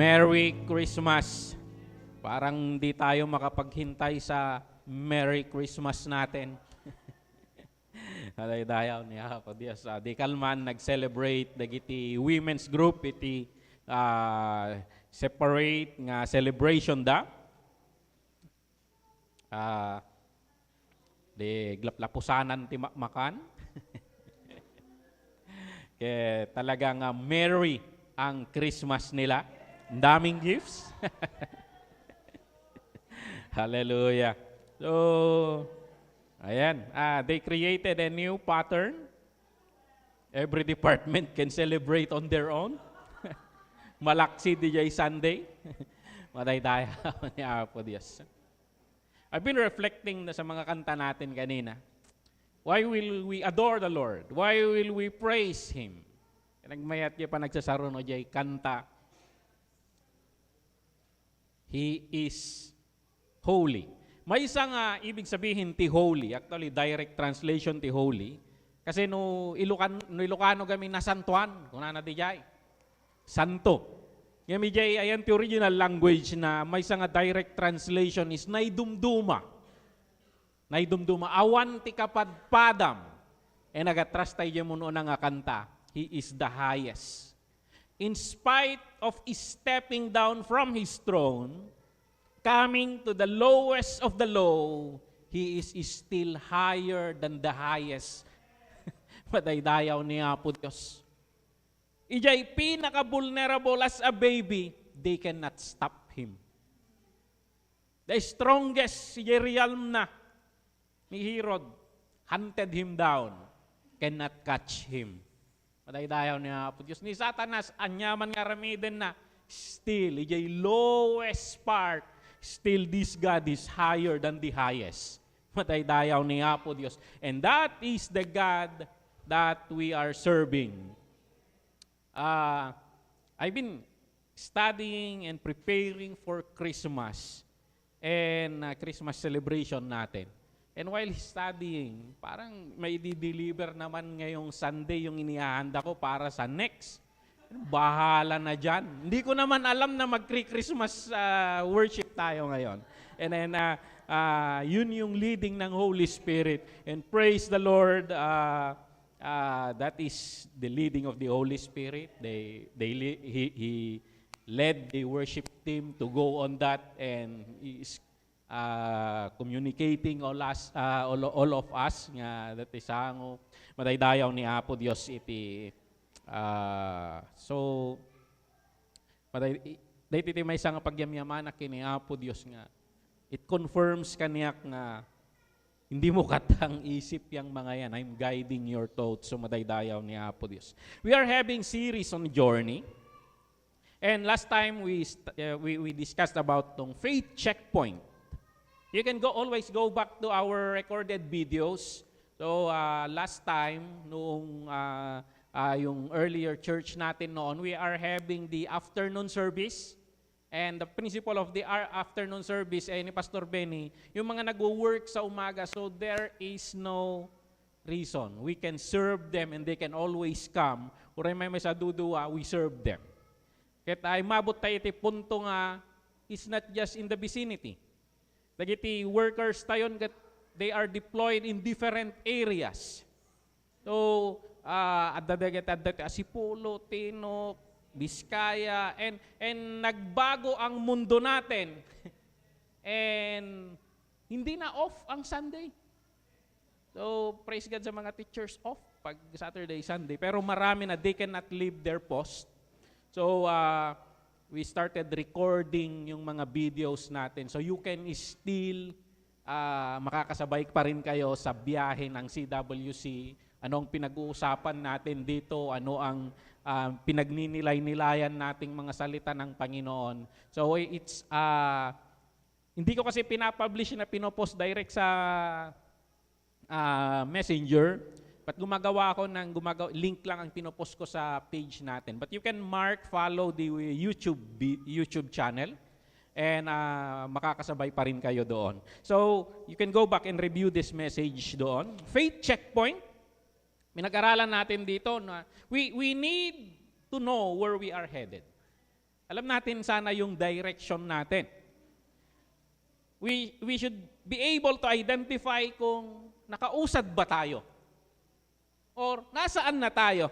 Merry Christmas. Parang di tayo makapaghintay sa Merry Christmas natin. Dayaw niya po Diyos. Di kalman nag-celebrate dagiti women's group iti separate nga celebration da. Di glaplapusanan ti makan. Kaya talagang merry ang Christmas nila. Ang daming gifts. Hallelujah. So, ayan. They created a new pattern. Every department can celebrate on their own. Malaksi DJ Sunday. Madaydayaw niya po Diyos. I've been reflecting na sa mga kanta natin kanina. Why will we adore the Lord? Why will we praise Him? Nagmayat niya pa nagsasaroon o jay kanta. He is holy. May isang ibig sabihin ti holy. Actually, direct translation ti holy. Kasi no Ilocano kami nasantuan. Kung na di jay. Santo. Yung jay, ayan ti original language na may isang direct translation is naidumduma. Naidumduma. Awan ti kapadpadam. Nagatrust tayo mo noon nga kanta. He is the highest. In spite of stepping down from His throne, coming to the lowest of the low, He is still higher than the highest. Madaydayaw niya po Diyos. Ijay pinaka-vulnerable as a baby, they cannot stop Him. The strongest realm na ni Herod hunted Him down, cannot catch Him. Madaydayaw niya po Diyos. Ni Satanas, anyaman nga ramiden na, still, ijay lowest part, still this God is higher than the highest. Madaydayaw niya po Diyos. And that is the God that we are serving. I've been studying and preparing for Christmas and Christmas celebration natin. And while studying, parang may di-deliver naman ngayong Sunday yung inihahanda ko para sa next. Bahala na dyan. Hindi ko naman alam na mag-Christmas worship tayo ngayon. And then, yun yung leading ng Holy Spirit. And praise the Lord, that is the leading of the Holy Spirit. He led the worship team to go on that, and he is communicating all of us nga that is hango madaydayaw ni Apo Dios iti so dahiti may isang pagyamyaman kini Apo Dios nga it confirms kaniyak nga hindi mo katang isip yang mga yan. I'm guiding your thoughts. So madaydayaw ni Apo Dios. We are having series on journey. And last time we discussed about tong faith checkpoint. You can always go back to our recorded videos. So last time, noong yung earlier church natin noon, we are having the afternoon service. And the principle of the afternoon service ni Pastor Benny, yung mga nagwo-work sa umaga, so there is no reason. We can serve them and they can always come. Uray may sa duduwa, we serve them. Kaya ay mabot tayo iti punto nga is not just in the vicinity. Dagiti workers tayon they are deployed in different areas. So, adadagat Asipulo, Tinok, Biskaya, and nagbago ang mundo natin. And hindi na off ang Sunday. So, praise God sa mga teachers off pag Saturday, Sunday. Pero marami na they cannot leave their post. So, we started recording yung mga videos natin. So you can still makakasabay pa rin kayo sa biyahe ng CWC. Ano ang pinag-uusapan natin dito? Ano ang pinagninilay-nilayan nating mga salita ng Panginoon? So it's, hindi ko kasi pinapublish na pinopost direct sa Messenger. But gumagawa ako ng link lang ang pinopost ko sa page natin. But you can follow the YouTube channel and makakasabay pa rin kayo doon. So, you can go back and review this message doon. Faith checkpoint. Pinag-aralan natin dito na we need to know where we are headed. Alam natin sana yung direction natin. We should be able to identify kung nakausad ba tayo or nasaan na tayo.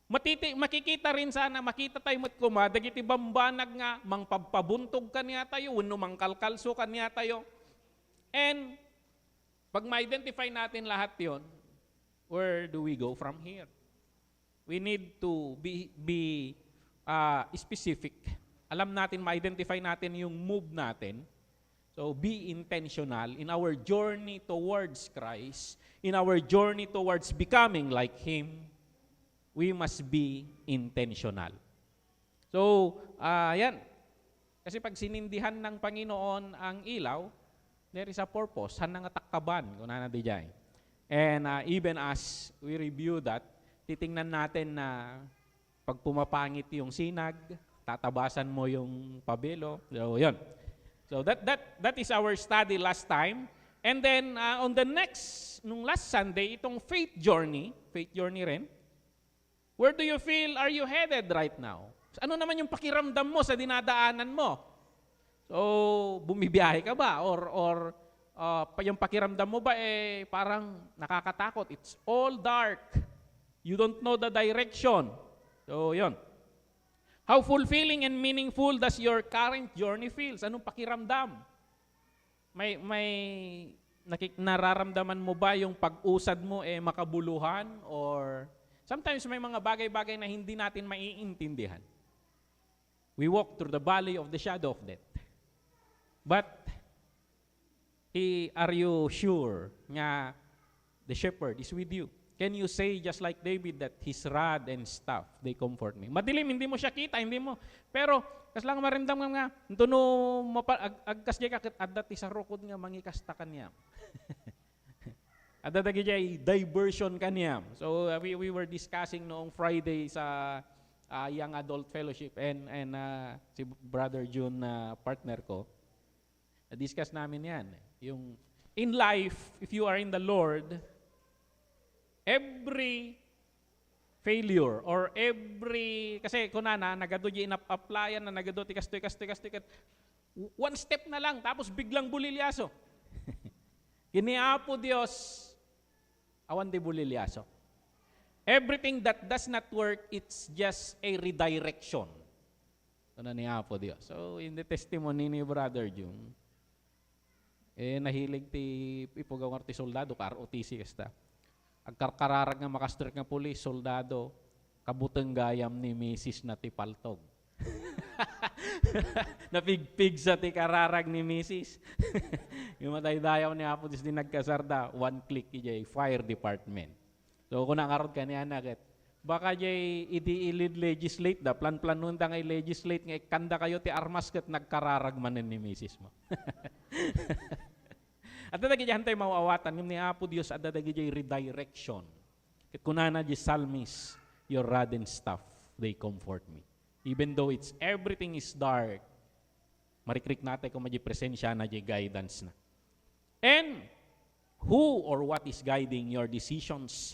Makikita rin sana, makita tayo mo't kuma, dagiti bambanag nga, mangpabuntog ka niya tayo, wano mangkalkalso ka niya tayo. And, pag ma-identify natin lahat yon, where do we go from here? We need to be specific. Alam natin, ma-identify natin yung move natin. So, be intentional in our journey towards Christ, in our journey towards becoming like Him. We must be intentional. So, yan. Kasi pag sinindihan ng Panginoon ang ilaw, there is a purpose. Hanang atakkaban, kung nanadi dyan. And even as we review that, titingnan natin na pag pumapangit yung sinag, tatabasan mo yung pabelo. So, yun. So, that is our study last time. And then, on the next, nung last Sunday, itong faith journey rin, where do you feel are you headed right now? Ano naman yung pakiramdam mo sa dinadaanan mo? So, bumibiyahe ka ba? Or yung pakiramdam mo ba parang nakakatakot? It's all dark. You don't know the direction. So, yun. How fulfilling and meaningful does your current journey feels? Anong pakiramdam? May nararamdaman mo ba yung pag-usad mo makabuluhan or sometimes may mga bagay-bagay na hindi natin maiintindihan. We walk through the valley of the shadow of death. But, are you sure nga the shepherd is with you? Can you say just like David that his rod and staff, they comfort me? Madilim, hindi mo siya kita, hindi mo. Pero, kas lang marindam nga, tuno agkas jay kakit adat sa rukod nga mangikasta kanya. Ada dagi jay diversion kanyam. So we were discussing noong Friday sa Young Adult Fellowship and si Brother June partner ko. Na-discuss namin 'yan. Yung in life, if you are in the Lord, every failure or every kasi kunana nagado jay ina-applyan na nagado tikas one step na lang tapos biglang bulilyaso. Kiniapo Dios awan di bulilyaso. Everything that does not work, it's just a redirection. Ito na niya po Diyos. So, in the testimony ni Brother June, nahilig ti ipugaw ti soldado, ROTC kasta. Agkarkararag nga makastrik nga pulis, soldado, kabuteng gayam ni Mrs. na ti paltog. Napigpig sa ti kararag ni Mrs. Yung matay-dayaw ni Apo Diyos din nagkasarda, one click ijay, fire department. So kung nakarod ka niya nakit, baka jay i-legislate da, plan-planon da nga i-legislate nga ikanda kayo ti armas kat nagkararag manin ni Mrs. mo. At dadagi jay hantay mawawatan, yung ni Apo Diyos at dadagi jay redirection. Kit kunana jay psalmist, your rod and staff, they comfort me. Even though everything is dark, marikrik natin kung presensya na jay guidance na. And who or what is guiding your decisions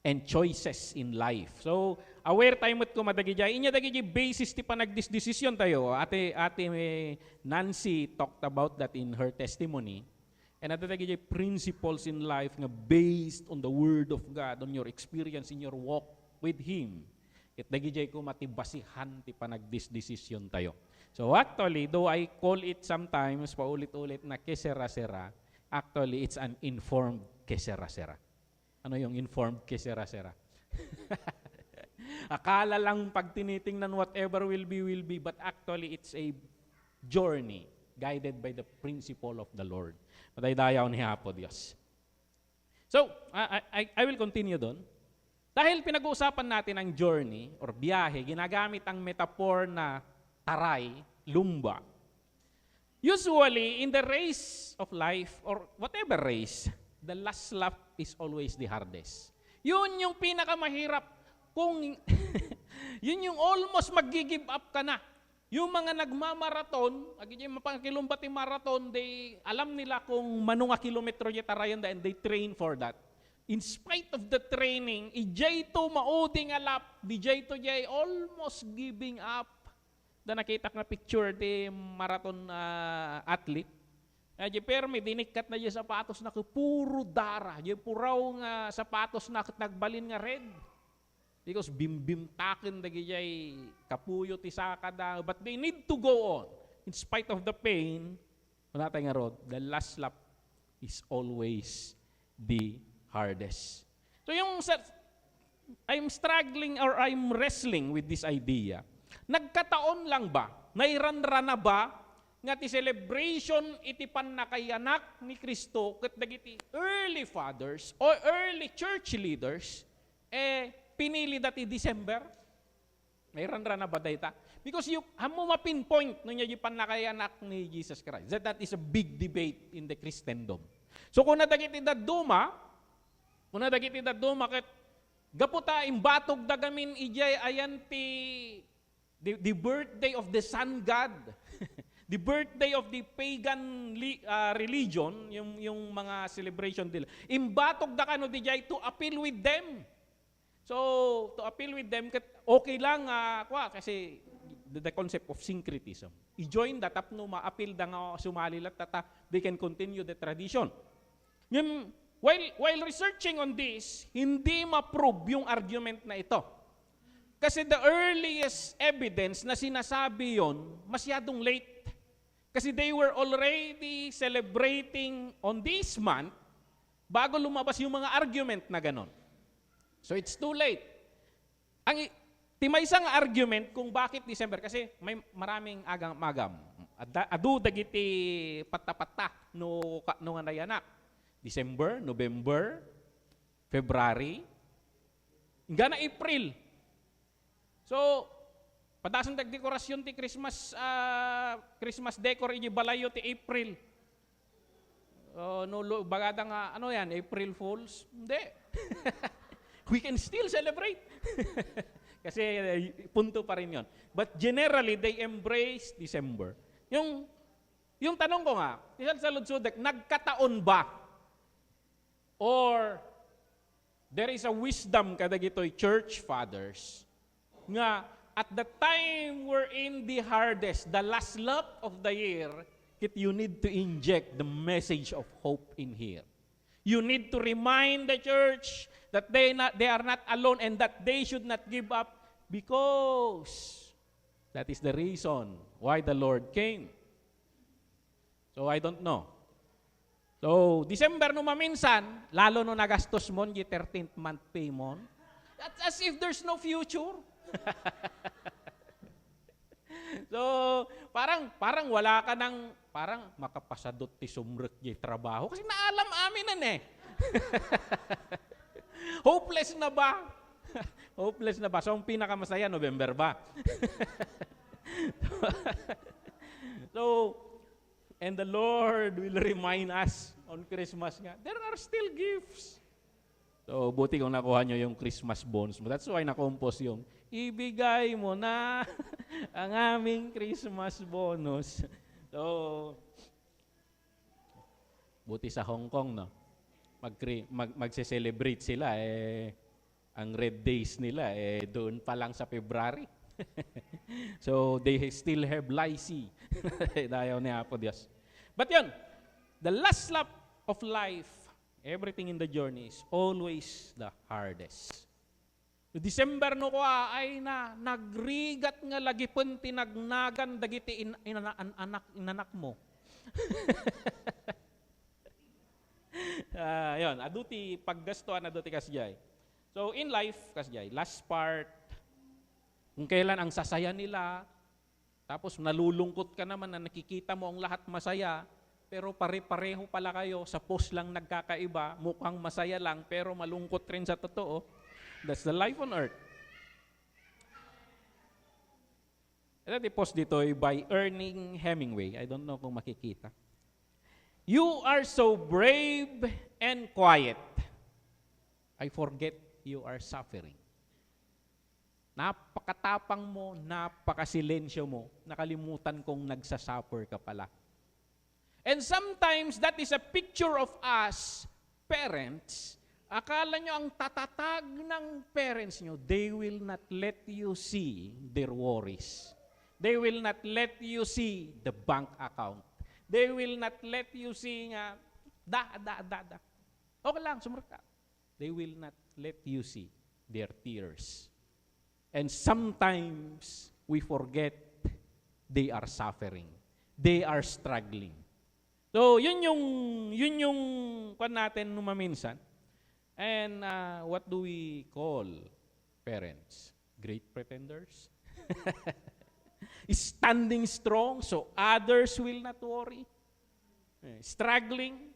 and choices in life? So, aware tayo mo't kumadagi jay. Inya dagi jay basis ti panagdisdesisyon tayo. Ate Nancy talked about that in her testimony. And ate dagi jay principles in life nga based on the Word of God, on your experience in your walk with Him. It dagi jay ko matibasihan ti panagdisdesisyon tayo. So actually, though I call it sometimes paulit-ulit na kesera-sera, actually it's an informed kesera-sera. Ano yung informed kesera-sera? Akala lang pag tinitingnan whatever will be, but actually it's a journey guided by the principle of the Lord. Matay-dayaw ni Apo Diyos. So, I will continue doon. Dahil pinag-uusapan natin ang journey or biyahe, ginagamit ang metaphor na taray, lumba. Usually, in the race of life or whatever race, the last lap is always the hardest. Yun yung pinakamahirap. Kung yun yung almost mag-give up ka na. Yung mga nagmamaraton, yung mapangkilumbat yung marathon, alam nila kung manunga kilometro yung tarayan and they train for that. in spite of the training, ijay to mauding alap, dijay to jay almost giving up. Da nakita nga picture di marathon athlete. Pero may dinikat na yung sapatos na puro dara. Yung puraw nga sapatos na nagbalin nga red. Because bim-bim takin dagi jay kapuyo ti sakada. But they need to go on. In spite of the pain, wala tayo nga rod, the last lap is always the hardest. So I'm struggling or I'm wrestling with this idea. Nagkataon lang ba? Nairanra na ba nga ti celebration iti pannakayanak ni Kristo ket dagiti early fathers or early church leaders pinili dati December? Nairanra na ba dayta? Because hamo ma-pinpoint no nya di pannakayanak ni Jesus Christ. That is a big debate in the Christendom. So kung nadagiti daduma ket gaputa imbatog dagamin ijay ayan ti the birthday of the sun god. The birthday of the pagan religion, yung mga celebration nila. Imbatog da kano dijay to appeal with them. So, to appeal with them, okay lang kasi the concept of syncretism. I-join that tapno ma-appeal da nga sumalilat tata, they can continue the tradition. While researching on this, hindi ma-prove yung argument na ito. Kasi the earliest evidence na sinasabi yon masyadong late. Kasi they were already celebrating on this month bago lumabas yung mga argument na ganon. So it's too late. May isang argument kung bakit December, kasi may maraming agam-agam. Adu dagiti patapata no nga nayanak. December, November, February, hingga na April. So, padasan dekorasyon ti Christmas decor iji balayo ti April. Bagada nga yan, April Fools? Hindi. We can still celebrate. Kasi punto pa rin yon. But generally, they embrace December. Yung tanong ko nga, isang sa Ludsudek, nagkataon ba? Or there is a wisdom kadagitoy church fathers nga at the time we're in the hardest, the last lap of the year, you need to inject the message of hope in here. You need to remind the church that they are not alone and that they should not give up because that is the reason why the Lord came. So I don't know. So December no maminsan, lalo no nagastos mo yung 13th month pay mo, that's as if there's no future. So, parang wala ka ng, parang makapasadot ti sumrek di trabaho kasi naalam aminan Hopeless na ba? Hopeless na ba? So, ang pinakamasaya, November ba? So, and the Lord will remind us on Christmas nga, there are still gifts. So, buti kung nakuha nyo yung Christmas bonus mo. That's why na-compose yung, ibigay mo na ang aming Christmas bonus. So, buti sa Hong Kong, no? Magse-celebrate sila, ang red days nila, doon pa lang sa February. So, they still have lycee. Dayaw ni Apo Diyos. But yun, the last lap of life, everything in the journey is always the hardest. December no ko ay nagrigat nga lagi pun tinagnagan dagiti inanak mo. Yon, aduti paggastuan aduti kasjay. So in life kasjay, last part, kung kailan ang sasaya nila, tapos nalulungkot ka naman na nakikita mo ang lahat masaya, pero pare-pareho pala kayo, sa post lang nagkakaiba, mukhang masaya lang, pero malungkot rin sa totoo. That's the life on earth. Ito i-post dito by Ernest Hemingway. I don't know kung makikita. You are so brave and quiet. I forget you are suffering. Napakatapang mo, napakasilensyo mo. Nakalimutan kong nagsasuffer ka pala. And sometimes that is a picture of us, parents, akala nyo ang tatatag ng parents nyo, they will not let you see their worries. They will not let you see the bank account. They will not let you see nga, da. Okay lang, sumunod ka. They will not let you see their tears. And sometimes, we forget they are suffering. They are struggling. So, yun yung kwan natin numaminsan. And what do we call parents? Great pretenders? Standing strong so others will not worry. Struggling.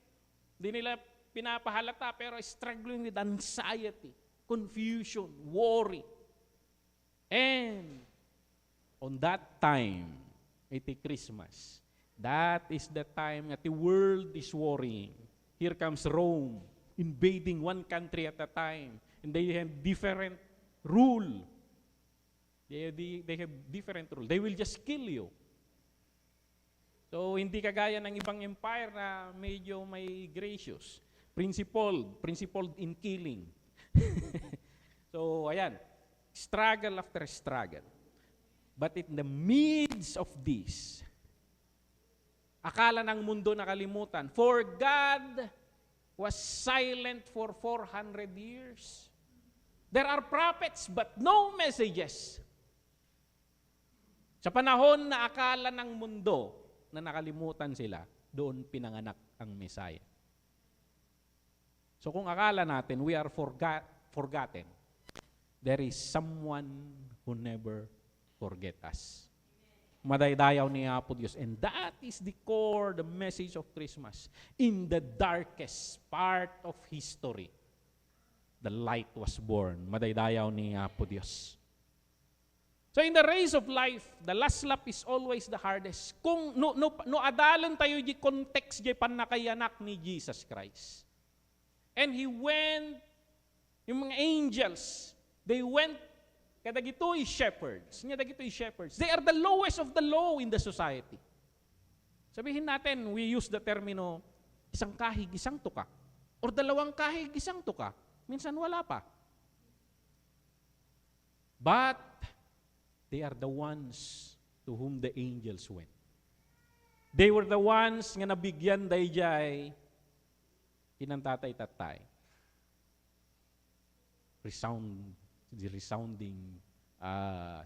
Hindi nila pinapahalata pero struggling with anxiety, confusion, worry. And on that time, iti Christmas, that is the time that the world is worrying. Here comes Rome, invading one country at a time. And they have different rule. They have different rule. They will just kill you. So, hindi kagaya ng ibang empire na medyo may gracious. Principled in killing. So, ayan. Struggle after struggle. But in the midst of this, akala ng mundo nakalimutan, for God was silent for 400 years. There are prophets but no messages. Sa panahon na akala ng mundo na nakalimutan sila, doon pinanganak ang Messiah. So kung akala natin we are forgotten, there is someone who never forget us. Madaydayaw ni Apo Diyos. And that is the core, the message of Christmas. In the darkest part of history, the light was born. Madaydayaw ni Apo Diyos. So in the race of life, the last lap is always the hardest. Kung no adalan tayo di context di panakayanak ni Jesus Christ. And He went, yung mga angels, they went kadagitoy shepherds. They are the lowest of the low in the society. Sabihin natin, we use the termino, isang kahig, isang tuka. Or dalawang kahig, isang tuka. Minsan wala pa. But, they are the ones to whom the angels went. They were the ones nga nabigyan dayjay kinantatay-tatay. The resounding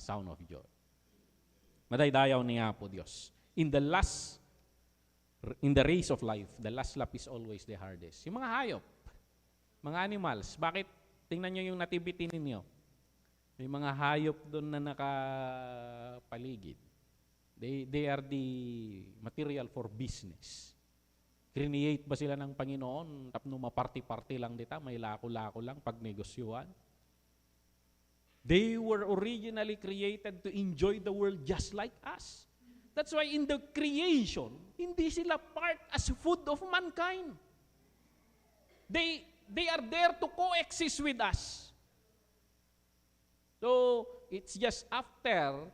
sound of joy. Madaydayaw ni Apo Diyos. In the race of life, the last lap is always the hardest. Yung mga hayop, mga animals, bakit? Tingnan nyo yung nativity ninyo. May mga hayop doon na nakapaligid. They are the material for business. Create ba sila ng Panginoon? Tapno maparty-party lang dita, may lako-lako lang pag negosyuhan. They were originally created to enjoy the world just like us. That's why in the creation, hindi sila part as food of mankind. They are there to coexist with us. So, it's just after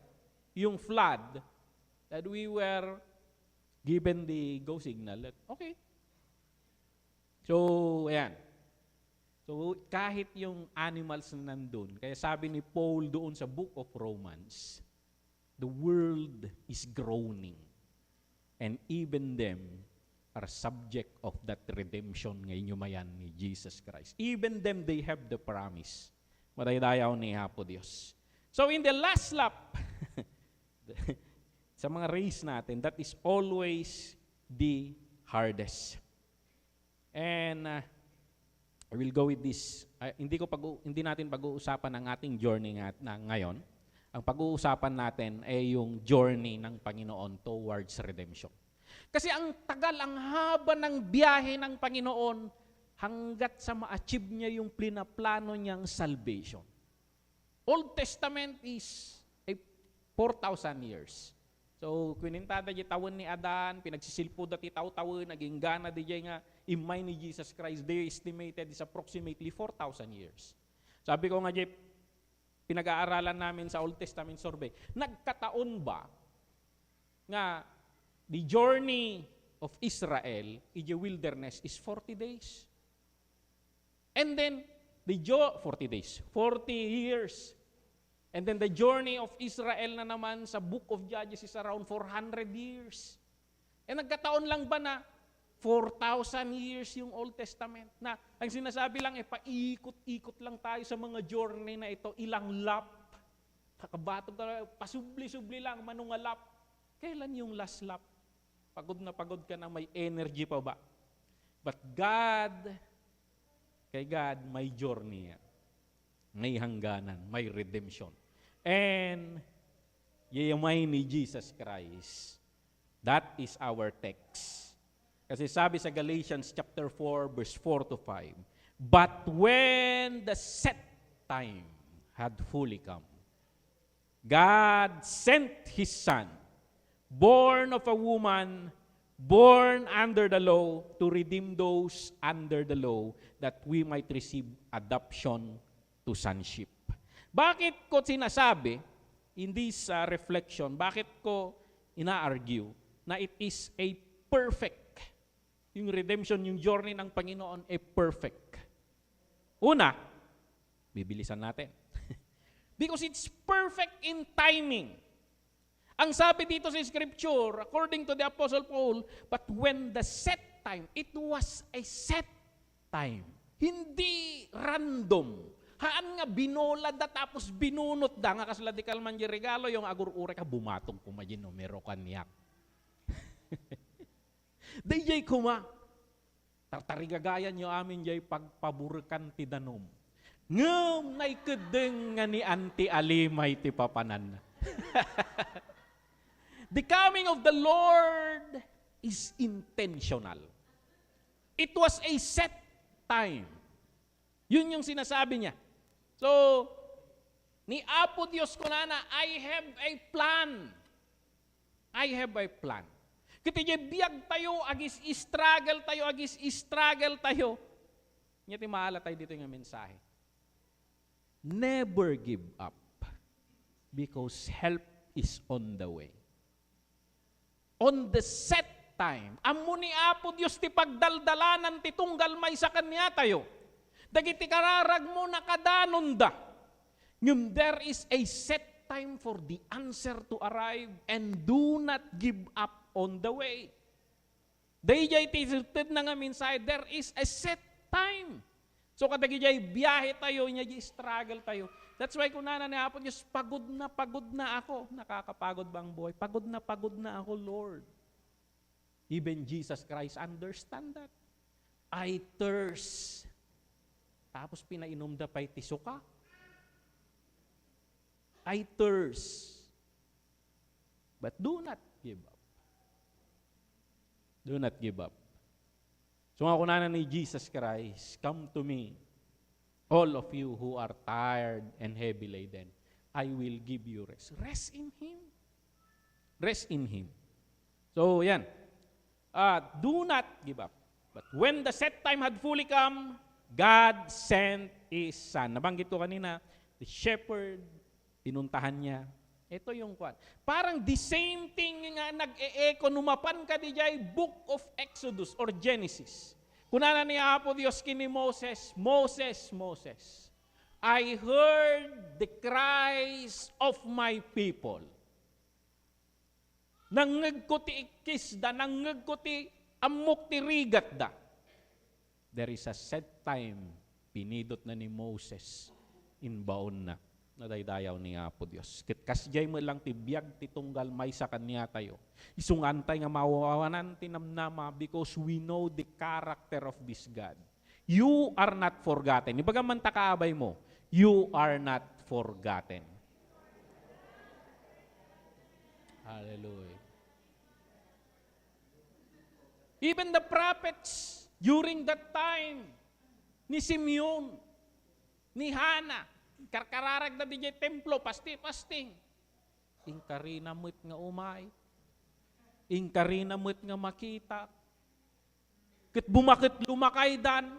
yung flood that we were given the go signal that, okay. So, ayan. So, kahit yung animals na nandun, kaya sabi ni Paul doon sa Book of Romans, the world is groaning, and even them are subject of that redemption ngayon yumayan ni Jesus Christ. Even them, they have the promise. Madaydayaw ni Apo Diyos. So, in the last lap, sa mga race natin, that is always the hardest. And, I will go with this. Hindi natin pag-uusapan ang ating journey ngayon. Ang pag-uusapan natin ay yung journey ng Panginoon towards redemption. Kasi ang tagal, ang haba ng biyahe ng Panginoon hanggat sa ma-achieve niya yung plano niyang salvation. Old Testament is 4,000 years. So, kwinintada di tawon ni Adan, pinagsisilpo dati taw-tawon, naging gana di nga, imay ni Jesus Christ, they estimated is approximately 4,000 years. Sabi ko nga, Jeff, pinag-aaralan namin sa Old Testament survey, nagkataon ba nga the journey of Israel in the wilderness is 40 days? And then, 40 days, 40 years. And then the journey of Israel na naman sa Book of Judges is around 400 years. Eh nagkataon lang ba na 4,000 years yung Old Testament? Na ang sinasabi lang, paikot-ikot lang tayo sa mga journey na ito, ilang lap. Kakabatog ka, pasubli-subli lang, manungalap. Kailan yung last lap? Pagod ka na, may energy pa ba? But kay God, may journey yan. May hangganan, may redemption. And, yayamay ni Jesus Christ. That is our text. Kasi sabi sa Galatians chapter 4, verse 4 to 5, but when the set time had fully come, God sent His Son, born of a woman, born under the law, to redeem those under the law, that we might receive adoption to sonship. Bakit ko sinasabi, in this reflection, bakit ko ina-argue na it is a perfect, yung redemption, yung journey ng Panginoon, a perfect. Una, bibilisan natin. Because it's perfect in timing. Ang sabi dito sa Scripture, according to the Apostle Paul, but when the set time, it was a set time. Hindi random. Haan nga binolad da tapos binunot da nga kasla di kalman di regalo yung agur-ure ka bumatong kumajin no mero kanyak. Dayjay kuma. Tartarigagayan nyo amin jay pagpaburkan ti danom. Ngam naikedeng nga ni Auntie Alimay ti papanan. The coming of the Lord is intentional. It was a set time. Yun yung sinasabi niya. So, ni Apo Diyos ko na I have a plan. I have a plan. Kiti biyag tayo, agis struggle tayo. Ngiti maala tayo dito yung mensahe. Never give up because help is on the way. On the set time, amo ni Apo Diyos ti pagdaldalanan ti tunggal may sa kanya tayo. Dagiti kararag mo nakadanon da. Ngum there is a set time for the answer to arrive and do not give up on the way. Dayjay tisirted na nga minsay, there is a set time. So kadagijay biyahe tayo, niya struggle tayo. That's why kung nana ni Apo Diyos, pagod na ako. Nakakapagod bang buhay? Pagod na ako, Lord. Even Jesus Christ understand that. I thirst. Tapos pinainom da pa'y tisuka. I thirst. But do not give up. Do not give up. So nga kunana ni Jesus Christ, come to me, all of you who are tired and heavy laden, I will give you rest. Rest in Him. Rest in Him. So yan. Do not give up. But when the set time had fully come, God sent His Son. Nabanggit ko kanina, the shepherd, pinuntahan niya. Ito yung kwan. Parang the same thing nga nag-e-echo, numapan ka di jay Book of Exodus or Genesis. Kunana ni Apo Diyos kini Moses, Moses, I heard the cries of my people. Nangeg ko ti ikis da, nangeg ko ti amok ti rigat da. There is a set time, pinidot na ni Moses, in baon na. Nadaydayaw ni Apo Diyos. Kasjay mo lang tibiyag titunggal may sa kanya tayo. Isungantay nga mawawanan tinamnama because we know the character of this God. You are not forgotten. Ibaga man takaabay mo, you are not forgotten. Hallelujah. Even the prophets during that time, ni Simeon, ni Hannah, karkararag na di templo, pasti. Ingkarina mo't nga umay. Ingkarina mo't nga makita. Kat bumakit lumakay dan.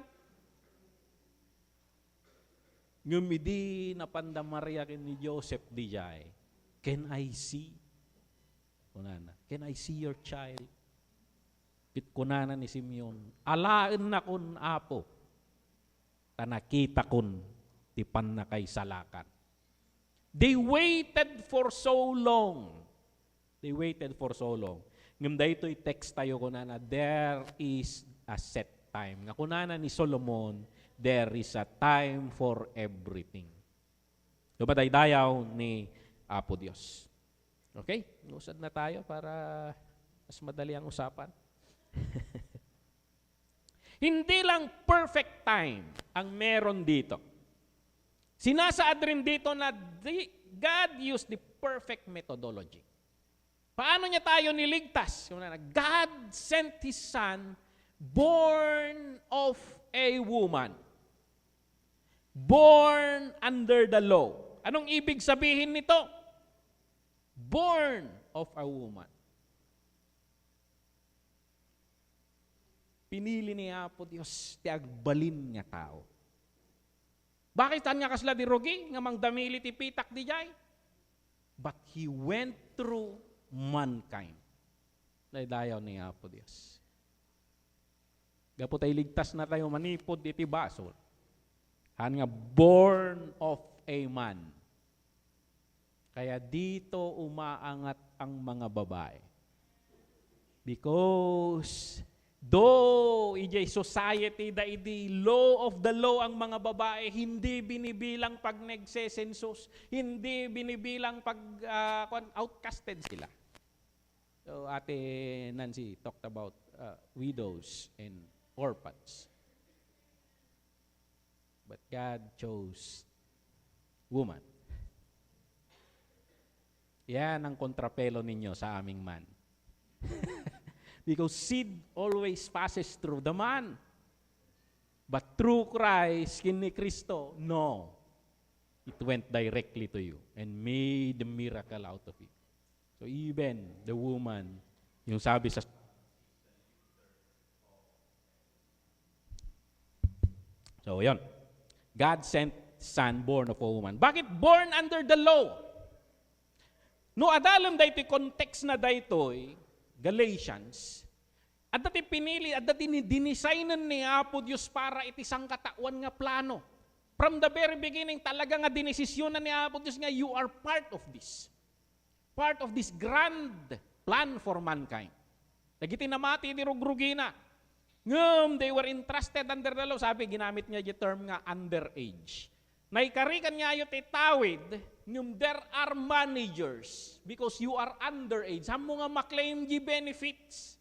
Ngumidi na pandamarya ni Joseph di jay. Can I see? Kunana, can I see your child? Kit kunana ni Simeon. Alaan na kun Apo. Tanakita kun ti pannakay salakan. They waited for so long. They waited for so long. Ngam daytoy text tayo kunana, there is a set time. Nga kunana ni Solomon, there is a time for everything. So badaydayaw ni Apo Diyos. Okay? Usad na tayo para mas madali ang usapan. Hindi lang perfect time ang meron dito. Sinasaad rin dito na God used the perfect methodology. Paano niya tayo niligtas? God sent His Son born of a woman. Born under the law. Anong ibig sabihin nito? Born of a woman. Pinili ni Apo Diyos ti agbalin nga tao. Bakit tanya kasla di rogi nga mangdamili ti pitak di jay? But He went through mankind. Daydayaw ni Apo Diyos. Gapo tayo ligtas na tayo manipod iti basol. Han nga born of a man. Kaya dito umaangat ang mga babae. Because though ijay society da idi law of the law ang mga babae, hindi binibilang pag nagsesensus, hindi binibilang pag outcasted sila. So Ate Nancy talked about widows and orphans. But God chose woman. Yan ang kontrapelo ninyo sa aming man. Because seed always passes through the man. But through Christ, kini Kristo, no. It went directly to you and made the miracle out of it. So even the woman, yung sabi sa So yun. God sent Son born of a woman. Bakit born under the law? No adalam daytoy context na daytoy Galatians, at dati pinili, at dati dinisaynan ni Apo Diyos para iti sangkatawan nga plano. From the very beginning, talaga nga dinesisyonan ni Apo Diyos nga you are part of this. Part of this grand plan for mankind. Nagiti namati ni Rugrugina. They were entrusted under the law. Sabi, ginamit niya yung term nga underage. Naikarikan niya yung titawid, there are managers because you are underage. Saan mo nga maklaim di benefits?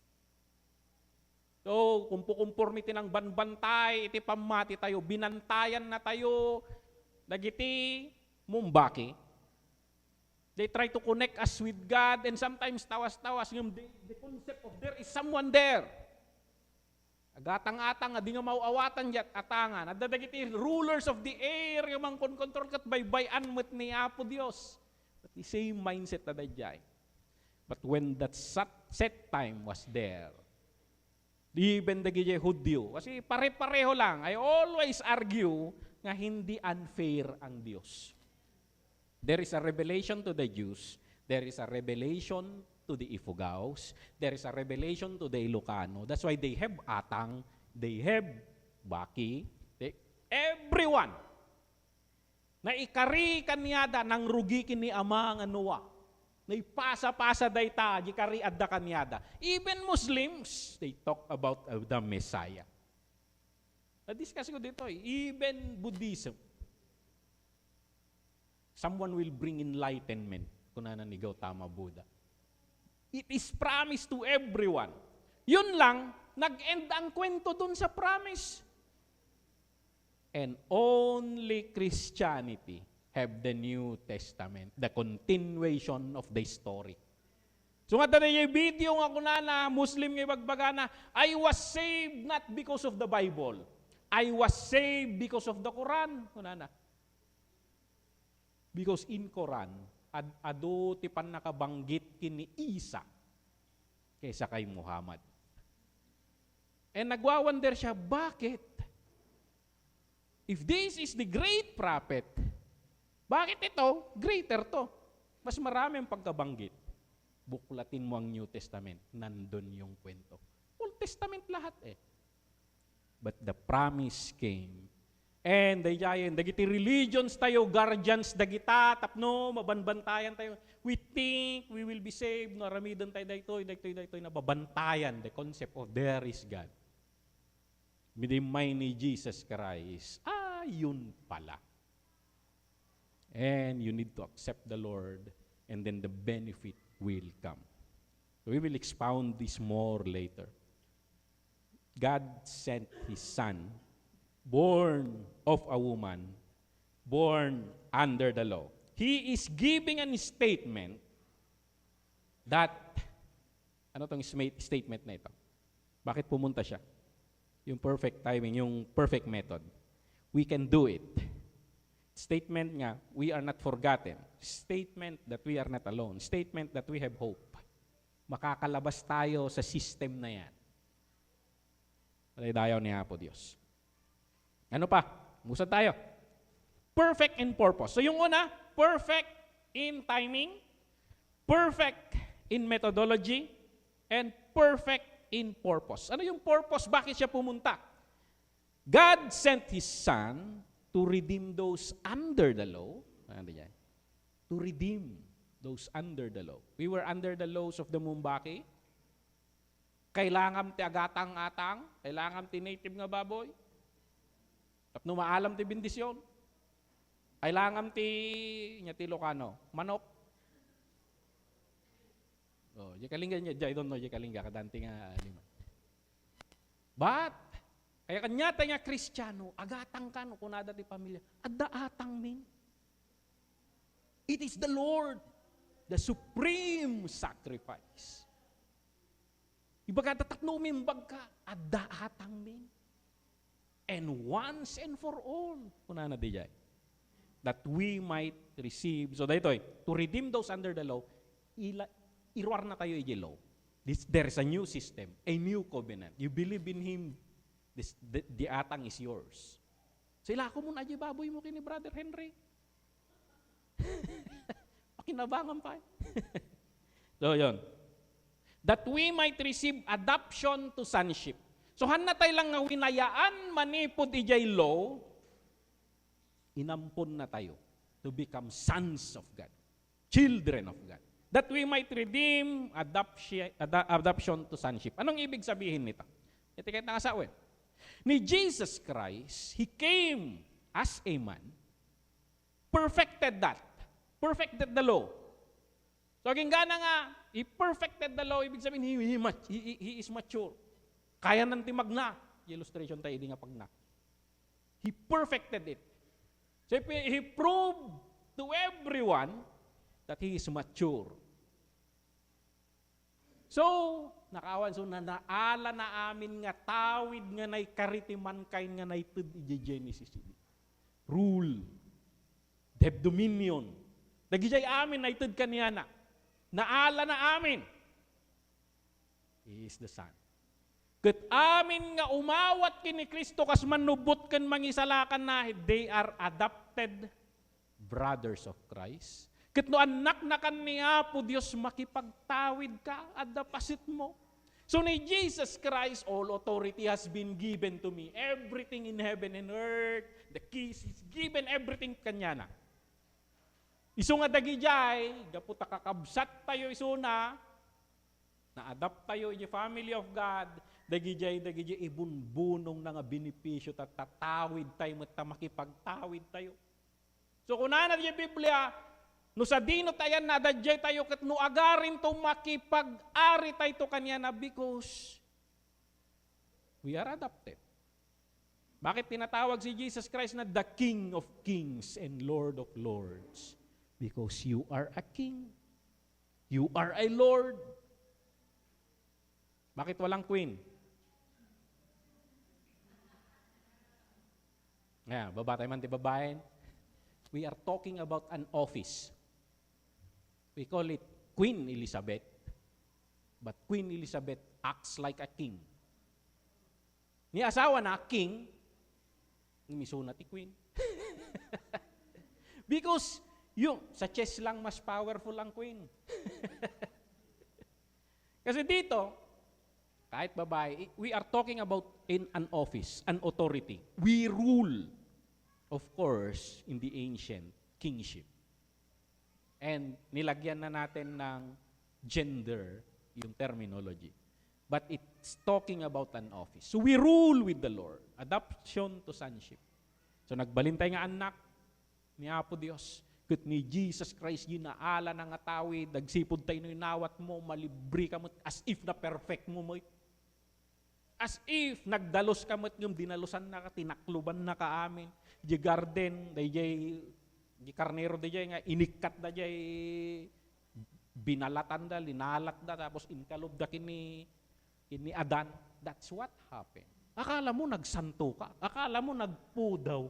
So, kumpukumpor mi tinang banbantay, iti pamati tayo, binantayan na tayo, nagiti mumbaki. They try to connect us with God and sometimes tawas-tawas, the concept of there is someone there. Agatang-atang, di nga mauawatan dyan, atangan. At dadagiti rulers of the air, yung mga control kat baybayan mo't ni Apo Diyos. But the same mindset na dadjay. But when that set time was there, even the Hudyo, kasi pare-pareho lang, I always argue nga hindi unfair ang Diyos. There is a revelation to the Jews, there is a revelation to the Ifugaos, there is a revelation to the Ilocano. That's why they have Atang, they have Baki, everyone. Na ikari kanyada nang rugi kini ama nga Noah. Na ipasa-pasa dayta, ikari adda kanyada. Even Muslims, they talk about the Messiah. Na-discuss ko dito, even Buddhism. Someone will bring enlightenment kung nananigaw tama Buddha. It is promised to everyone. Yun lang, nag-end ang kwento dun sa promise. And only Christianity have the New Testament, the continuation of the story. So nga dada yung video nga kunana, Muslim nga ibagbaga na, I was saved not because of the Bible. I was saved because of the Quran. Kunana. Because in Quran, ado ti pan nakabanggit kini Isa kaysa kay Muhammad. And nagwawander siya, bakit? If this is the great prophet, bakit ito? Greater to. Mas marami ang pagkabanggit. Buklatin mo ang New Testament. Nandun yung kwento. Old Testament lahat eh. But the promise came And dagiti religions tayo, guardians dagita, tapno, mabanbantayan tayo. We think we will be saved, no, ramidan tayo daytoy, nababantayan, the concept of there is God. Midimay ni Jesus Christ, yun pala. And you need to accept the Lord, and then the benefit will come. So we will expound this more later. God sent His Son, born of a woman, born under the law. He is giving a statement that, ano tong statement na ito? Bakit pumunta siya? Yung perfect timing, yung perfect method. We can do it. Statement nga, we are not forgotten. Statement that we are not alone. Statement that we have hope. Makakalabas tayo sa system na yan. Dayaw ni Apo Diyos. Ano pa? Musad tayo. Perfect in purpose. So yung una, perfect in timing, perfect in methodology, and perfect in purpose. Ano yung purpose? Bakit siya pumunta? God sent His Son to redeem those under the law. Ano yan? To redeem those under the law. We were under the laws of the Mumbaki. Kailangan ti agatang-atang, kailangan ti native nga baboy. Tapno maalam ti bendisyon. Kailangan ti Ilocano, manok. Oh, jikalinga niya, I don't know jikalinga kadanti nga lima. But kaya kanya nga Kristiyano, agatang ka no kunada ti pamilya. Adda-atang min. It is the Lord, the supreme sacrifice. Ibaga tatakno mimbag ka, adda-atang min. And once and for all, kunana di jay, that we might receive. So dito to redeem those under the law, iruar na tayo iji law. There is a new system, a new covenant. You believe in Him, the atang is yours. Sila ko muna iji baboy mo kini Brother Henry. Pakinabangan pa. So yun. That we might receive adoption to sonship. So hanatay lang nga winayaan manipod ijay law, inampon na tayo to become sons of God, children of God. That we might redeem adoption to sonship. Anong ibig sabihin nito? Ito kahit nakasawin. Ni Jesus Christ, He came as a man, perfected that. Perfected the law. So aging gana nga, He perfected the law, ibig sabihin, He is mature. Kaya nanti magna. Illustration tayo, hindi nga pagna. He perfected it. So He proved to everyone that He is mature. So, nakawan, so naala na amin nga tawid nga nay karitiman kain nga nay tud iji Genesis. Rule. Have dominion. Nagijay amin nay tud kaniyana. Naala na amin. He is the Son. Kat amin nga umawat kini Kristo kas manubot kan mangisalakan na they are adopted brothers of Christ. Kat no anak na kan ni Apo Diyos makipagtawid ka adapasit mo. So ni Jesus Christ, all authority has been given to me. Everything in heaven and earth, the keys is given, everything kanya na. Iso nga dagijay, gaputa kakabsat tayo isuna, na-adapt tayo in the family of God, dagijay ibunbunong na nga benepisyo tatawid tayo makipagtawid tayo. So kung na yung Biblia, no sa dino tayan na dadjay tayo kat no agarin to makipag-ari tayo to kanya na because we are adopted. Bakit tinatawag si Jesus Christ na the King of Kings and Lord of Lords? Because you are a king. You are a Lord. Bakit walang queen? Ngayon, babatay man ti babaen. We are talking about an office. We call it Queen Elizabeth. But Queen Elizabeth acts like a king. Ni asawa na king, misuna ti queen. Because yung sa chess lang mas powerful ang queen. Kasi dito, kahit babae, we are talking about in an office, an authority. We rule. of course, in the ancient, kingship. And nilagyan na natin ng gender yung terminology. But it's talking about an office. So we rule with the Lord. Adoption to sonship. So nagbalintay nga anak ni Apo Dios. Ket ni Jesus Christ ginaala na nga tawid, nagsipod tayo no inawat mo, malibri ka mo, as if na perfect mo mo. As if nagdalos ka mo, yung dinalusan na ka, tinakluban na ka amin. Di garden, di karnero di nga, inikat da jay, binalatan da, linalat da, tapos inkalob da kini Adan. That's what happened. Akala mo nagsanto ka, akala mo nagpudaw.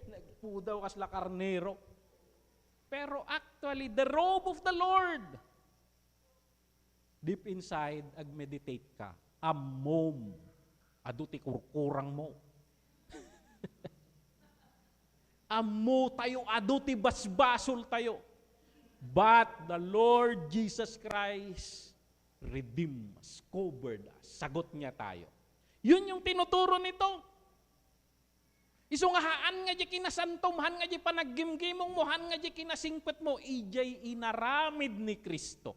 Nagpudaw kasla karnero. Pero actually, the robe of the Lord, deep inside, ag-meditate ka. Amom. Aduti kurkurang mo. Amo tayo, aduti basbasol tayo. But the Lord Jesus Christ redeemed us, covered us. Sagot niya tayo. Yun yung tinuturo nito. Isungahaan nga di kinasantomhan nga di panaggimgimong mohan nga di kinasingpet mo, ijay inaramid ni Kristo.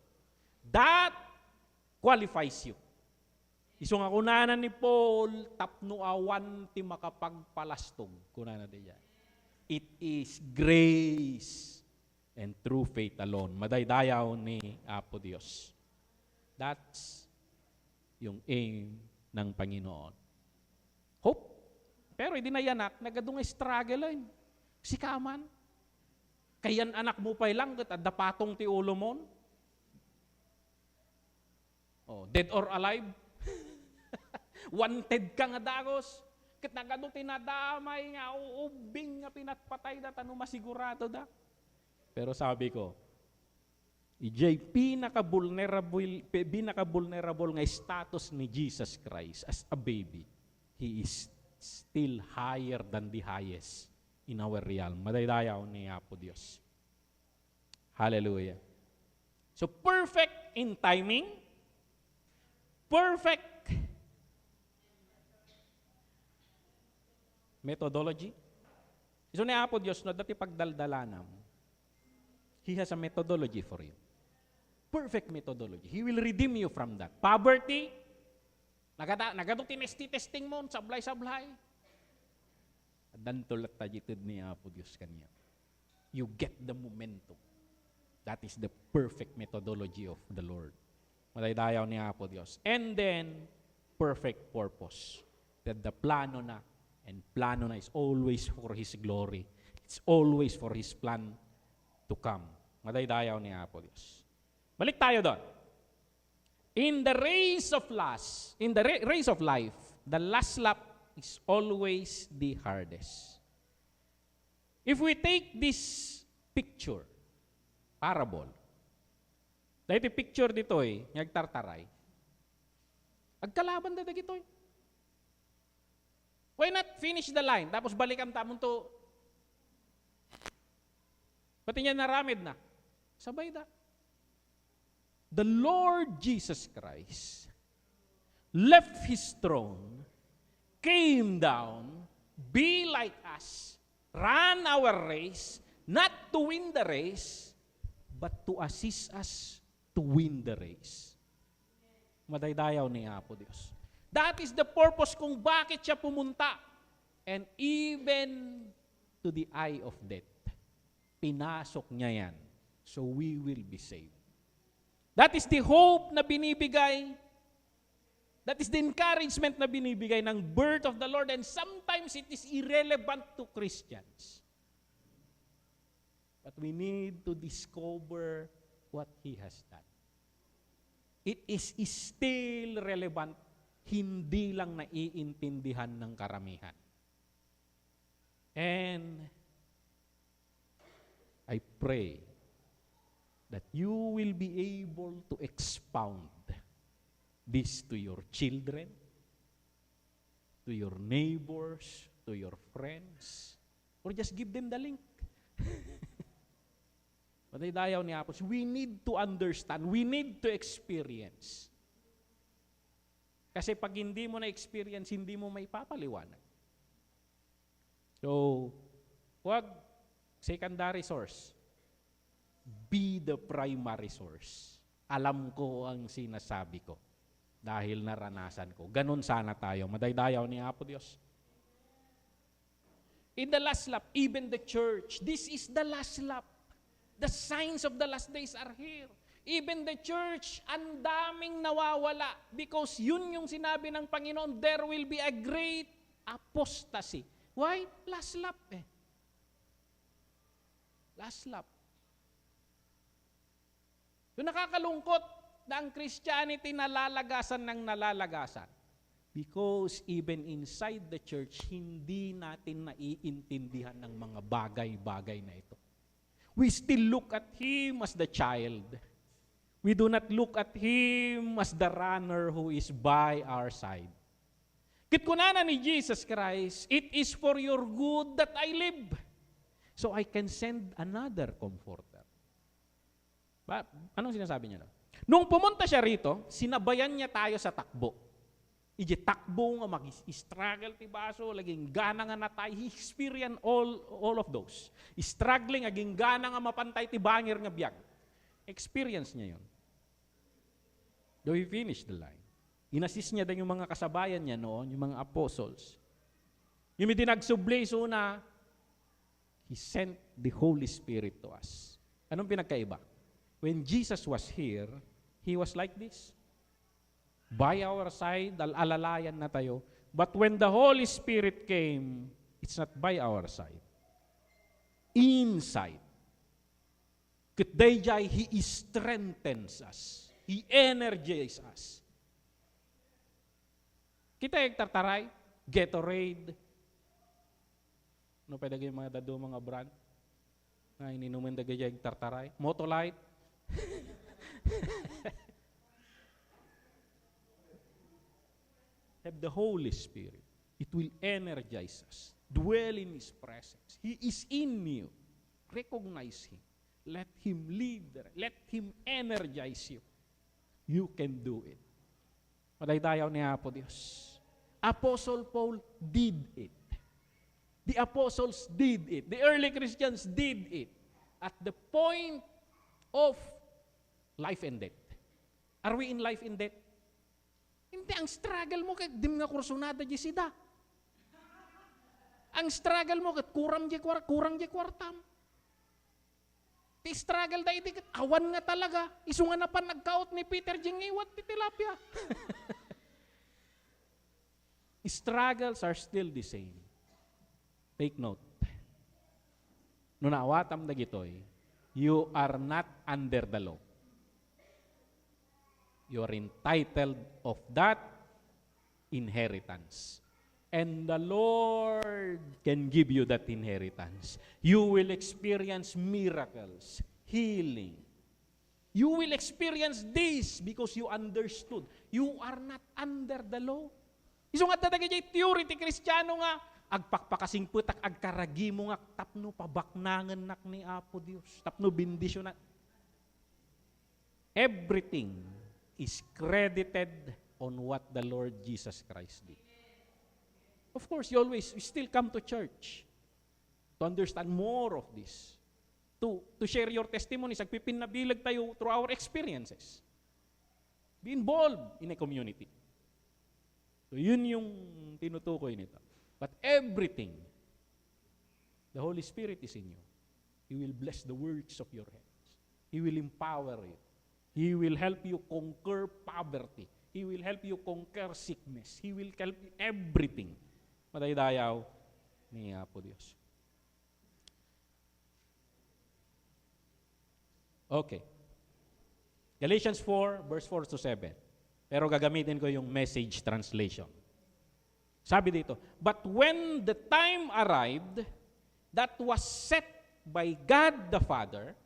That qualifies you. Isunga kunanan ni Paul, tapno awan ti makapagpalastog. Kunanan di yan. It is grace and through faith alone. Madaydayaw ni Apo Dios. That's yung aim ng Panginoon. Hope. Pero hindi na yanak, nagadong struggle yun. Sikaman. Kayan anak mo pa lang, at dapatong ti ulo mo. Oh, dead or alive. Wanted ka nga dagos. Kat nagadong tinadamay nga, uubing nga pinatpatay da, tanong masigurado da. Pero sabi ko, ijay pinaka-vulnerable nga status ni Jesus Christ as a baby. He is still higher than the highest in our realm. Madaydayaw ni Apo Dios. Hallelujah. So perfect in timing, perfect methodology. So ni Apo Dios, no, dati pagdaldalanam, He has a methodology for you. Perfect methodology. He will redeem you from that. Poverty, nagadong tinesti-testing mo, sablay-sablay. Dantulat tajitid ni Apo Dios kanya. You get the momentum. That is the perfect methodology of the Lord. Madaydayaw ni Apo Dios. And then, perfect purpose. That the plano na is always for His glory. It's always for His plan to come. Madaydayaw ni Apo Dios. Balik tayo doon. In the race of life, the last lap is always the hardest. If we take this picture, parable, dahil picture dito nagtartaray, agkalaban na dagito Why not finish the line? Tapos balikan tamon to. Pati niya naramid na. Sabay da. The Lord Jesus Christ left His throne, came down, be like us, ran our race, not to win the race, but to assist us to win the race. Madaydayaw ni Apo Dios. That is the purpose kung bakit siya pumunta. And even to the eye of death, pinasok niya yan. So we will be saved. That is the hope na binibigay. That is the encouragement na binibigay ng birth of the Lord. And sometimes it is irrelevant to Christians. But we need to discover what He has done. It is still relevant, hindi lang naiintindihan ng karamihan. And I pray that you will be able to expound this to your children, to your neighbors, to your friends, or just give them the link. Madaydayaw ni Apos, we need to understand, we need to experience. Kasi pag hindi mo na-experience, hindi mo may papaliwanag. So, huwag secondary source. Be the primary source. Alam ko ang sinasabi ko dahil naranasan ko. Ganun sana tayo. Madaydayaw ni Apo Diyos. In the last lap, even the church, this is the last lap. The signs of the last days are here. Even the church, ang daming nawawala because yun yung sinabi ng Panginoon, there will be a great apostasy. Why? Last lap eh. Last lap. So nakakalungkot na ang Christianity nalalagasan ng nalalagasan. Because even inside the church, hindi natin naiintindihan ng mga bagay-bagay na ito. We still look at Him as the child. We do not look at Him as the runner who is by our side. Kitkunana ni Jesus Christ, it is for your good that I live. So I can send another comforter. Anong sinasabi niya? Nung pumunta siya rito, sinabayan niya tayo sa takbo. Iji takbo nga mag-struggle ti baso, laging gana nga na tayo. He experienced all of those. Struggling, aging gana nga mapantay ti bangir nga biyag. Experience niya yun. Though he finished the line. Inassist niya din yung mga kasabayan niya noon, yung mga apostles. Yung may dinagsubli na, He sent the Holy Spirit to us. Anong pinagkaiba? When Jesus was here, He was like this. By our side, alalayan na tayo. But when the Holy Spirit came, it's not by our side. Inside. Kitdayjay, He strengthens us. He energizes us. Kita yung tartaray, Gatorade. Ano pwede yung mga dado, mga brand? Na ininumin dagay yung tartaray. Motolite. Have the Holy Spirit. It will energize us. Dwell in His presence. He is in you. Recognize Him. Let Him lead. Let Him energize you. You can do it. Madaydayaw ni Apo Diyos. Apostle Paul did it. The apostles did it. The early Christians did it. At the point of life and death. Are we in life and death? Hindi, ang struggle mo kay dim nga kursunada di sida. Ang struggle mo kay kurang di kwartam. Ti struggle da iti awan nga talaga. Isu nga na pa nagkaot ni Peter jingiwat ti tilapia. Struggles are still the same. Take note. No naawatam na gitoy, you are not under the law. You are entitled of that inheritance. And the Lord can give you that inheritance. You will experience miracles, healing. You will experience this because you understood. You are not under the law. Isong at tatagay jay theory ti Kristiyano nga, agpakpakasing putak, agkaragi mo nga, tapno pabaknangan nak ni Apo Diyos, tapno bindisyon na. Everything is credited on what the Lord Jesus Christ did. Of course, you still come to church to understand more of this, to share your testimonies, agpipinabilag tayo through our experiences. Be involved in a community. So yun yung tinutukoy nito. But everything, the Holy Spirit is in you. He will bless the works of your hands. He will empower you. He will help you conquer poverty. He will help you conquer sickness. He will help you everything. Madaydayaw ni Apo Diyos. Okay. Galatians 4, verse 4 to 7. Pero gagamitin ko yung message translation. Sabi dito, but when the time arrived that was set by God the Father,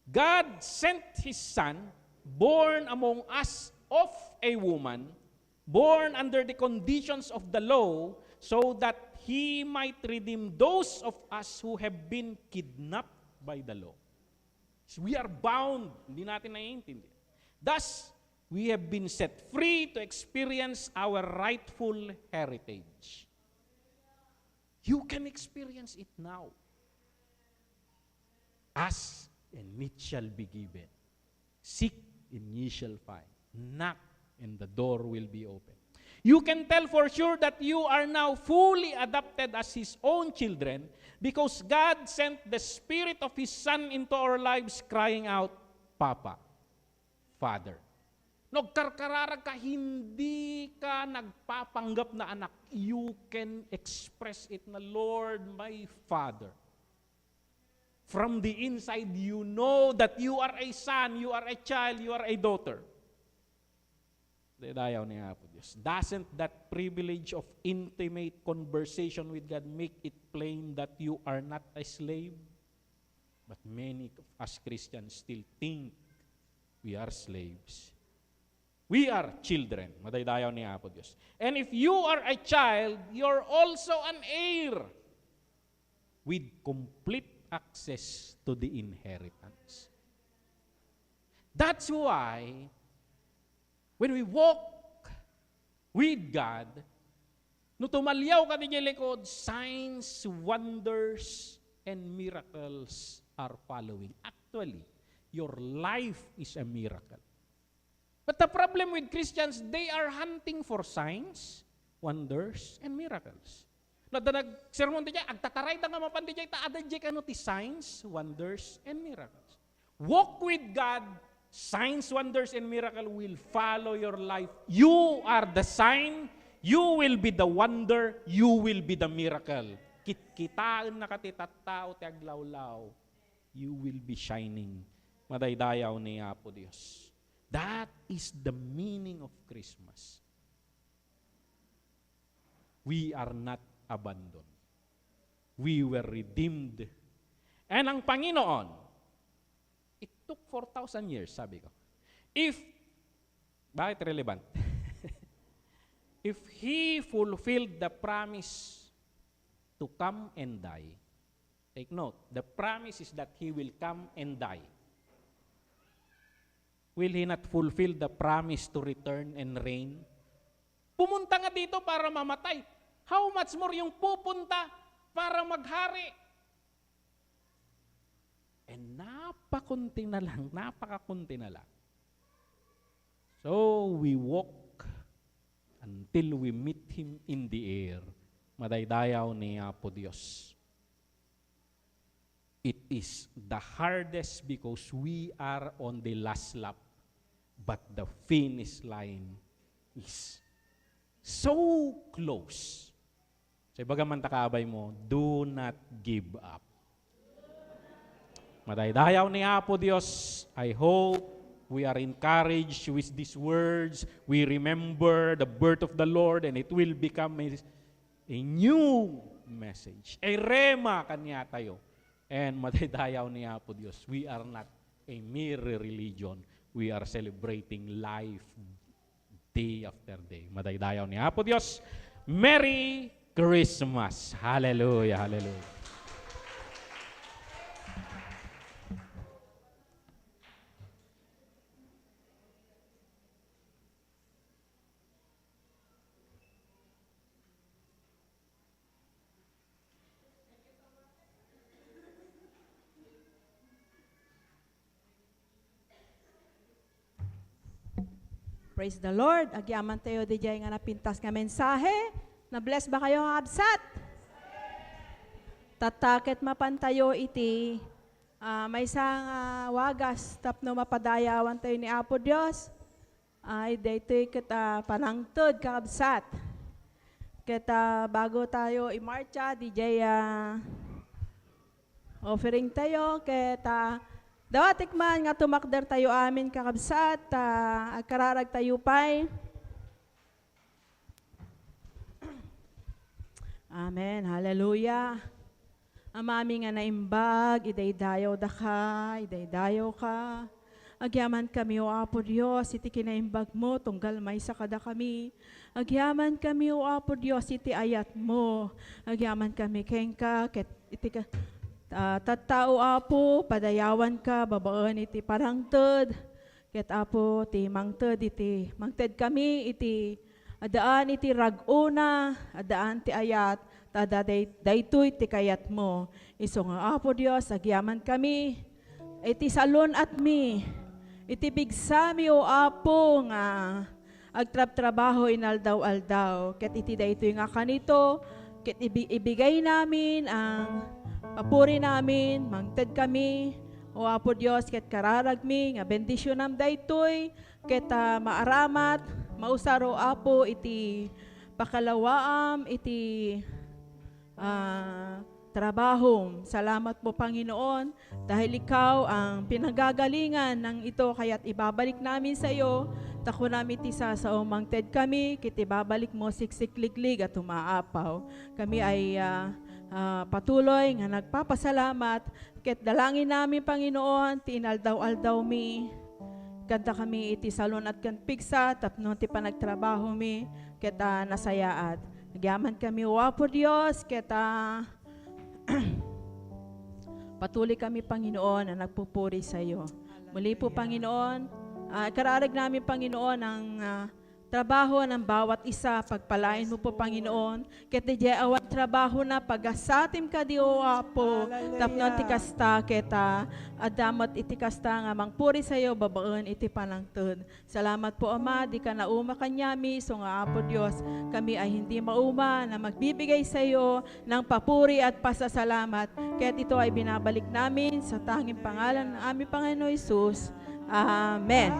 God sent His Son, born among us of a woman, born under the conditions of the law, so that He might redeem those of us who have been kidnapped by the law. So we are bound, hindi natin naiintindi. Thus, we have been set free to experience our rightful heritage. You can experience it now. Ask, and it shall be given. Seek, and ye shall find. Knock, and the door will be open. You can tell for sure that you are now fully adopted as His own children because God sent the Spirit of His Son into our lives crying out, Papa, Father. Nagkarkararag ka, hindi ka nagpapanggap na anak. You can express it na, Lord, my Father. From the inside, you know that you are a son, you are a child, you are a daughter. Dayaw niya po Diyos. Doesn't that privilege of intimate conversation with God make it plain that you are not a slave? But many of us Christians still think we are slaves. We are children. Madaydayaw niya po Diyos. And if you are a child, you're also an heir with complete access to the inheritance. That's why when we walk with God, no tumalyaw ka din yung likod, signs, wonders, and miracles are following. Actually, your life is a miracle. But the problem with Christians, they are hunting for signs, wonders, and miracles. Nagsermon din niya, agtataray ta nga mapandi niya, taada niya kano ti signs, wonders, and miracles. Walk with God, signs, wonders, and miracle will follow your life. You are the sign, you will be the wonder, you will be the miracle. Kitaan na katitattao ti aglawlaw, you will be shining. Madaydayaw ni Apo Dios. That is the meaning of Christmas. We are not abandoned. We were redeemed. And ang Panginoon, it took 4,000 years, sabi ko. Bakit relevant? If He fulfilled the promise to come and die, take note, the promise is that He will come and die. Will He not fulfill the promise to return and reign? Pumunta nga dito para mamatay. How much more yung pupunta para maghari? And napakakunti na lang. So, we walk until we meet Him in the air. Madaydayaw ni Apo Dios. It is the hardest because we are on the last lap, but the finish line is so close. So, bagaman takabay mo, do not give up. Madaydayaw ni Apo Dios, I hope we are encouraged with these words. We remember the birth of the Lord and it will become a new message. A rema kanya tayo. And madaydayaw ni Apo Dios, we are not a mere religion. We are celebrating life day after day. Madaydayaw ni Apo Dios. Merry Christmas. Hallelujah, hallelujah. Praise the Lord. Agyaman tayo di jay nga napintas nga mensahe. Na-bless ba kayo nga absat? Tataket mapantayo iti may isang wagas tapno mapadayawan tayo ni Apo Dios. Ay daytoy kita panangtod kakabsat. Kita bago tayo imarcha di jay offering tayo kita dawatik man nga tumakder tayo amin kakabsat, kararag tayo pa'y. Amen, hallelujah. Amami nga naimbag, idaydayaw da ka, idaydayaw ka. Agyaman kami o Apo Dios, iti kinaimbag mo, tunggal may sakada kami. Agyaman kami o Apo Dios, iti ayat mo. Agyaman kami kengka, iti ka. Tattao Apo, padayawan ka, babaan iti parangted. Ket Apo, ti mangted iti, mangted kami iti, adaan iti raguna, adaan ti ayat, tada daytoy ti kayat mo. Iso nga Apo Dios, agyaman kami, iti salon at mi, iti bigsami o Apo nga, agtrab-trabaho inaldaw-aldaw, ket iti daytoy nga kanito, ket ibigay namin ang papuri namin, mangted kami, o Apo Dios, ket kararagmi, nga bendisyon nam daytoy, ket maaramat, mausaro Apo, iti pakalawaam, iti trabaho. Salamat po Panginoon, dahil ikaw ang pinagagalingan ng ito, kaya't ibabalik namin sa iyo, tako namin ti sa umangted kami, kit ibabalik mo siksikliglig at umaapaw. Kami ay patuloy nga nagpapasalamat, ket dalangin namin Panginoon, ti inaldaw-aldaw mi, kanta kami iti salon at kan pigsa, tapno ti panagtrabaho mi, ket nasayaat. Nagyaman kami, o Apo Diyos, ket patuloy kami Panginoon na nagpupuri sa iyo. Muli po Panginoon, kararag namin Panginoon ang trabaho ng bawat isa, pagpalain mo po Panginoon, ket di awan trabaho na pagasatim ka di o Apo, tapnon ti kasta, ket adamot iti kasta nga mangpuri sa iyo, babaen iti panangtod. Salamat po Ama, di ka nauma kanyami, so nga Apo Diyos, kami ay hindi mauma na magbibigay sa iyo ng papuri at pasasalamat, ket ito ay binabalik namin sa tanging pangalan ng aming Panginoon Hesus. Amen.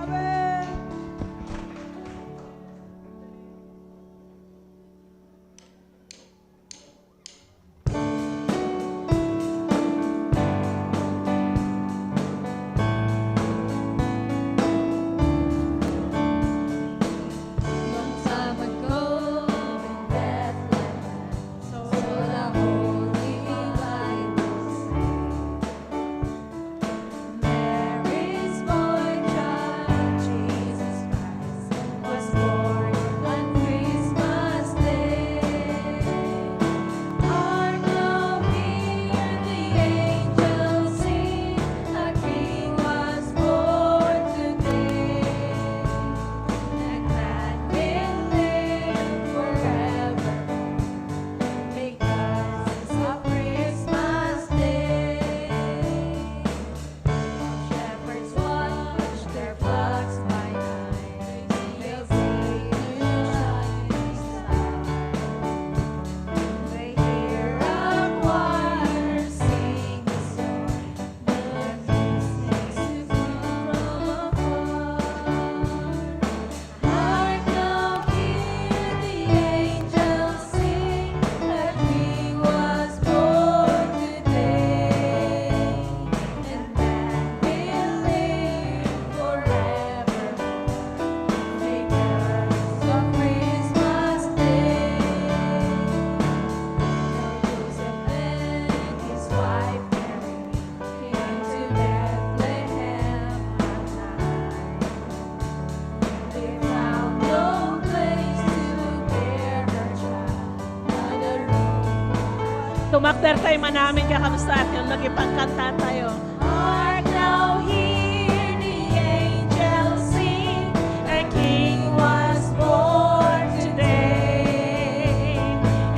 Tumakder tayo manaming kakamusta at yung nagipagkanta tayo. Art thou here, the angels sing, a King was born today,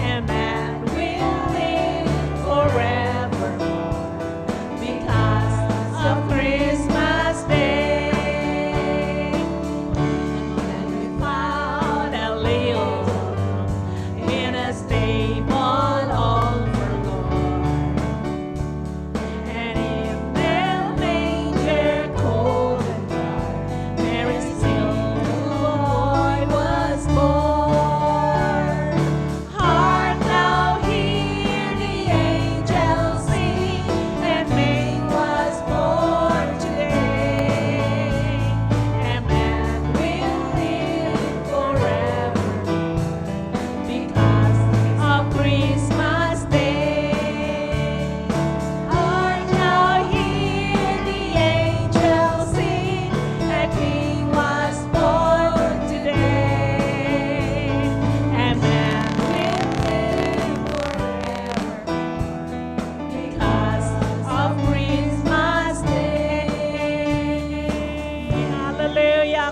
and man will live forevermore because of Christmas Day. And we found a little in a stable all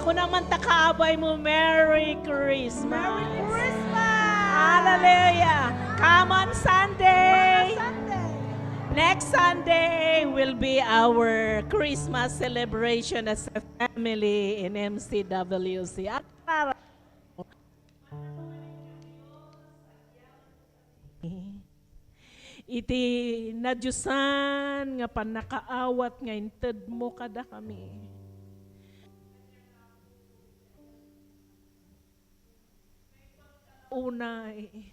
ako naman takaabay mo, Merry Christmas! Merry Christmas! Hallelujah. Come on Sunday. Next Sunday will be our Christmas celebration as a family in MCWC. At para iti nadyusan nga panakaawat nga inted mo kada kami. Unay,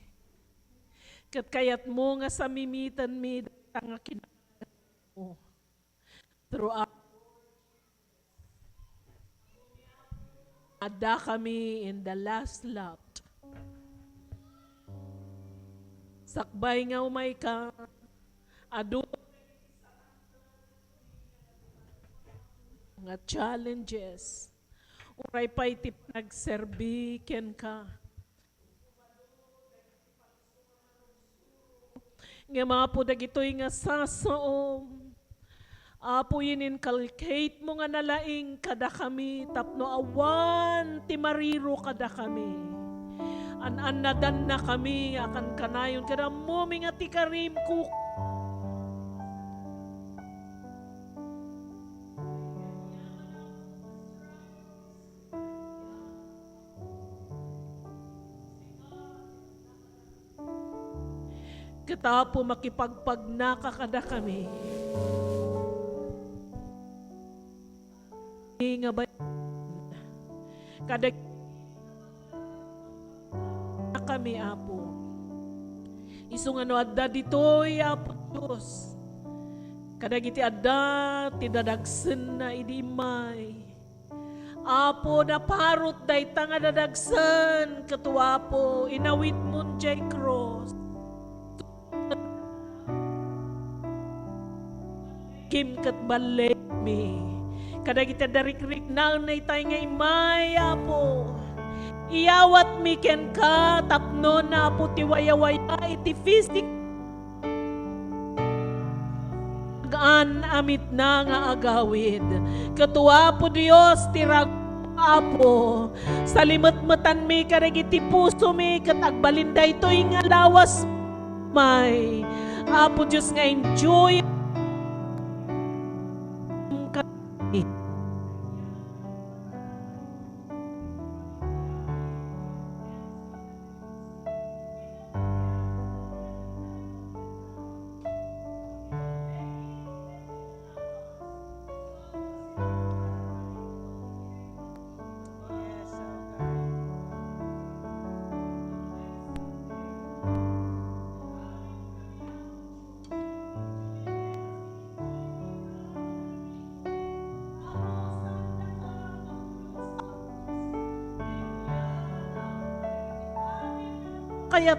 kat kayat mo nga sa mimitan mi nga kinakain mo throughout ada kami in the last lot. Sakbay nga umay ka, adu nga challenges. Uray pa'y tip nagserbi ken ka. Nga mga po dagitoy nga sasaom. Apo yun inculcate mo nga nalaing kada kami, tapno awan ti mariro kada kami. An-anadan na kami, akan kanayon, kada mo nga ti karim ko. Katapo makipagpag na kakada kami. Nga ba kada kami apo. Isong ano adda ditoy apo Diyos. Kadagiti adda tidadagsen na idimay. Apo na parot day tanga dadagsen ketua po inawit mun jay cross. Kim ket balay mi. Kadagiti darikrik na tayo nga imay apo. Iyawat mi ken ka, tapno na po tiwaya-waya, iti fisik. Gaan amit na nga agawid. Katua po Diyos, tirag apo. Salimot-matan mi, karagiti puso mi, katagbalinday to'y nga lawas may. Apo Diyos nga enjoy. Kaya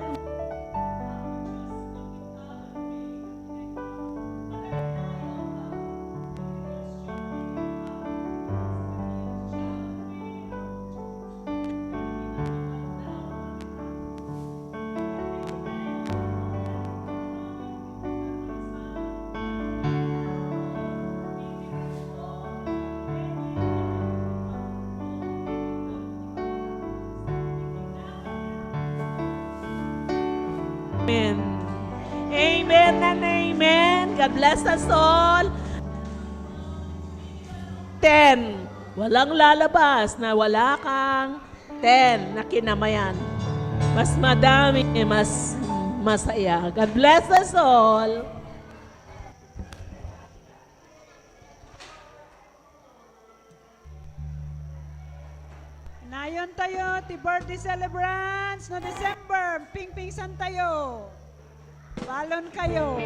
amen. Amen and amen. God bless us all. 10. Walang lalabas na wala kang 10 na kinamayan. Mas madami, mas masaya. God bless us all. Nayon tayo, ti birthday celebrants no December. Ping-pingsan tayo. Balon kayo.